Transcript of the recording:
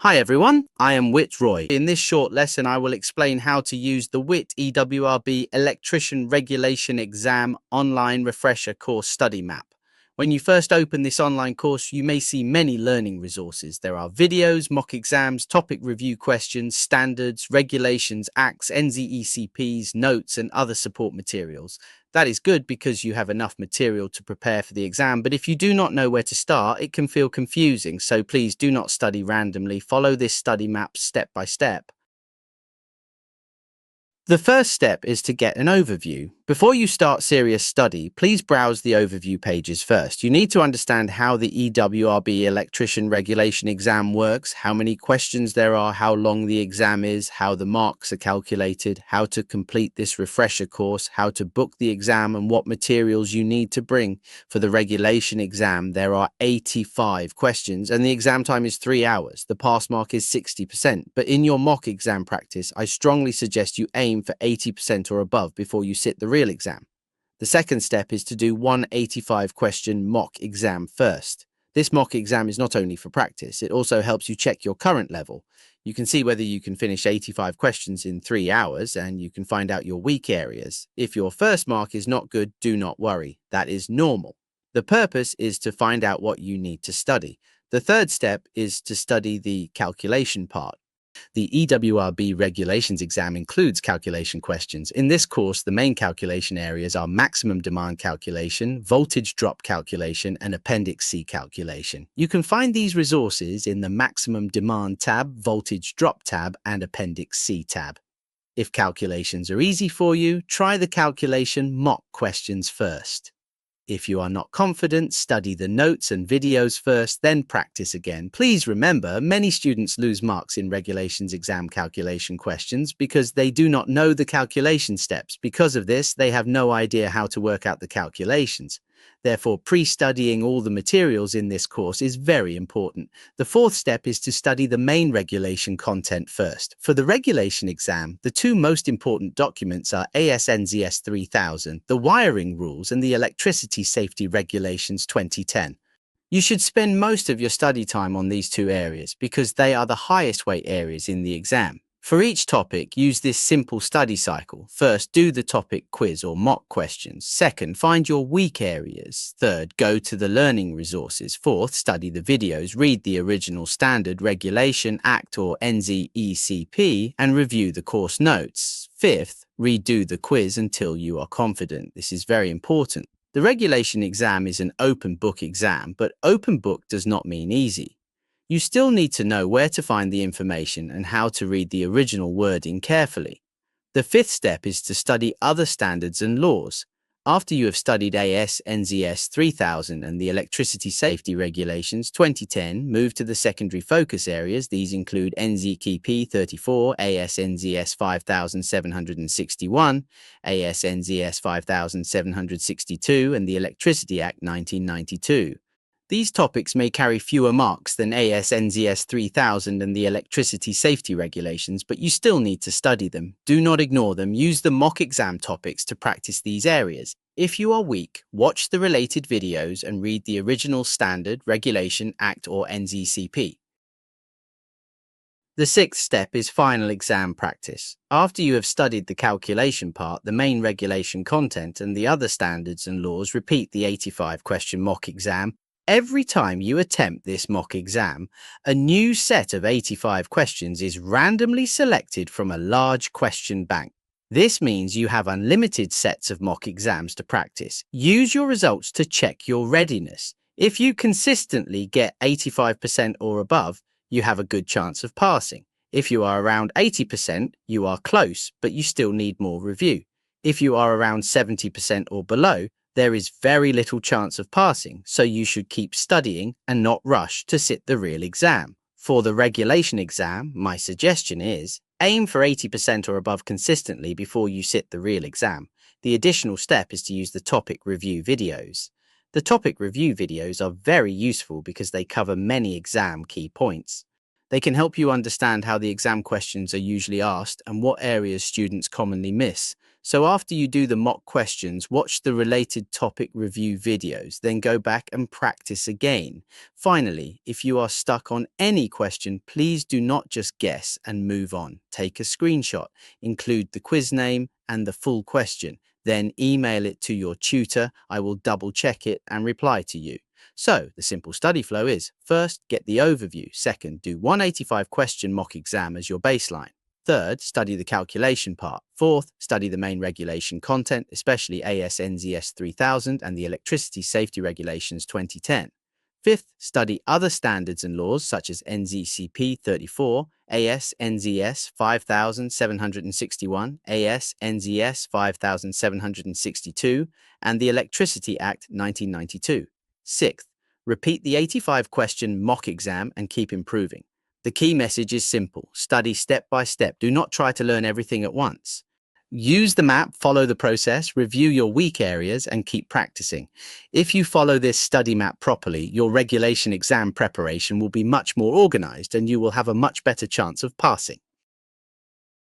Hi everyone, I am WITT Roy. In this short lesson, I will explain how to use the WITT EWRB Electrician Regulation Exam online refresher course study map. When you first open this online course, you may see many learning resources. There are videos, mock exams, topic review questions, standards, regulations, acts, NZECPs, notes, and other support materials. That is good because you have enough material to prepare for the exam, but if you do not know where to start, it can feel confusing, so please do not study randomly. Follow this study map step by step. The first step is to get an overview. Before you start serious study, please browse the overview pages first. You need to understand how the EWRB Electrician Regulation Exam works, how many questions there are, how long the exam is, how the marks are calculated, how to complete this refresher course, how to book the exam, and what materials you need to bring. For the regulation exam, there are 85 questions and the exam time is 3 hours. The pass mark is 60%, but in your mock exam practice, I strongly suggest you aim for 80% or above before you sit the real exam. The second step is to do one 85-question mock exam first. This mock exam is not only for practice, it also helps you check your current level. You can see whether you can finish 85 questions in 3 hours, and you can find out your weak areas. If your first mark is not good, do not worry. That is normal. The purpose is to find out what you need to study. The third step is to study the calculation part. The EWRB regulations exam includes calculation questions. In this course, the main calculation areas are maximum demand calculation, voltage drop calculation, and Appendix C calculation. You can find these resources in the maximum demand tab, voltage drop tab, and Appendix C tab. If calculations are easy for you, try the calculation mock questions first. If you are not confident, study the notes and videos first, then practice again. Please remember, many students lose marks in regulations exam calculation questions because they do not know the calculation steps. Because of this, they have no idea how to work out the calculations. Therefore, pre-studying all the materials in this course is very important. The fourth step is to study the main regulation content first. For the regulation exam, the two most important documents are AS/NZS 3000, the wiring rules, and the Electricity Safety Regulations 2010. You should spend most of your study time on these two areas because they are the highest weight areas in the exam. For each topic, use this simple study cycle. First, do the topic quiz or mock questions. Second, find your weak areas. Third, go to the learning resources. Fourth, study the videos, read the original standard, regulation, act or NZECP, and review the course notes. Fifth, redo the quiz until you are confident. This is very important. The regulation exam is an open book exam, but open book does not mean easy. You still need to know where to find the information and how to read the original wording carefully. The fifth step is to study other standards and laws. After you have studied AS/NZS 3000 and the Electricity Safety Regulations 2010, move to the secondary focus areas. These include NZECP 34, AS/NZS 5761, AS/NZS 5762, and the Electricity Act 1992. These topics may carry fewer marks than AS/NZS 3000 and the Electricity Safety Regulations, but you still need to study them. Do not ignore them. Use the mock exam topics to practice these areas. If you are weak, watch the related videos and read the original standard, regulation, act, or NZCP. The sixth step is final exam practice. After you have studied the calculation part, the main regulation content, and the other standards and laws, repeat the 85-question mock exam. Every time you attempt this mock exam, a new set of 85 questions is randomly selected from a large question bank. This means you have unlimited sets of mock exams to practice. Use your results to check your readiness. If you consistently get 85% or above, you have a good chance of passing. If you are around 80%, you are close, but you still need more review. If you are around 70% or below, there is very little chance of passing, so you should keep studying and not rush to sit the real exam. For the regulation exam, my suggestion is aim for 80% or above consistently before you sit the real exam. The additional step is to use the topic review videos. The topic review videos are very useful because they cover many exam key points. They can help you understand how the exam questions are usually asked and what areas students commonly miss. So after you do the mock questions, watch the related topic review videos, then go back and practice again. Finally, if you are stuck on any question, please do not just guess and move on. Take a screenshot, include the quiz name and the full question, then email it to your tutor. I will double check it and reply to you. So the simple study flow is: first, get the overview. Second, do 185 question mock exam as your baseline. Third, study the calculation part. Fourth, study the main regulation content, especially AS/NZS 3000 and the Electricity Safety Regulations 2010. Fifth, study other standards and laws such as NZCP 34, AS/NZS 5761, AS/NZS 5762, and the Electricity Act 1992. Sixth, repeat the 85-question mock exam and keep improving. The key message is simple: study step by step. Do not try to learn everything at once. Use the map, follow the process, review your weak areas, and keep practicing. If you follow this study map properly, your regulation exam preparation will be much more organized and you will have a much better chance of passing.